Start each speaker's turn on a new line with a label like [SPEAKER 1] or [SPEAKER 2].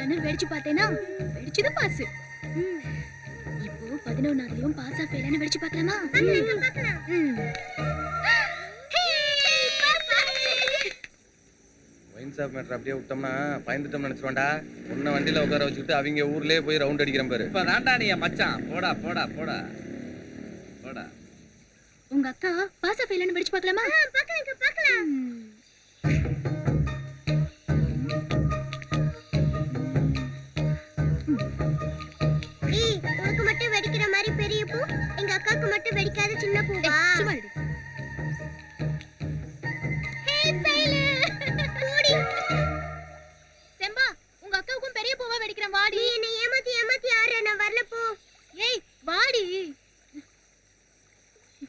[SPEAKER 1] ஃபெயில்னு வெடிச்சு பார்த்தேனா வெடிச்சது பாஸ். இப்போ 11வதுலயும் பாஸா ஃபெயில்னு வெடிச்சு பார்க்கலாமா? பார்க்கலாம்.
[SPEAKER 2] ஒயின் ஷாப் மேட்டர் அப்படியே விட்டோம்னா பயந்துட்டோம் நினைச்சிருவான்டா. உன்ன வண்டியில உட்கார வச்சுக்கிட்டு அவங்க ஊர்லயே போய் ரவுண்ட் அடிக்கிறேன் பாரு.
[SPEAKER 3] இப்ப தாண்டா நீ மச்சான். போடா போடா போடா போடா.
[SPEAKER 1] உங்க அக்கா பாஸா ஃபெயில்னு வெடிச்சு பார்க்கலாமா? பார்க்கலாம்.
[SPEAKER 4] உனக்கு மட்டும் வெடிக்கிற மாதிரி பெரிய பூ, எங்க அக்காக்கு மட்டும் வெடிக்காத சின்ன பூவா?
[SPEAKER 1] சும்மா இரு. செம்பா, உங்க அக்காவுக்கும் பெரிய பூவா வெடிக்கிறேன் வாடி.
[SPEAKER 4] நீ என்ன ஏமாத்தி ஏமாத்தி ஆற, நான் வரல போ.
[SPEAKER 1] ஏய் வாடி.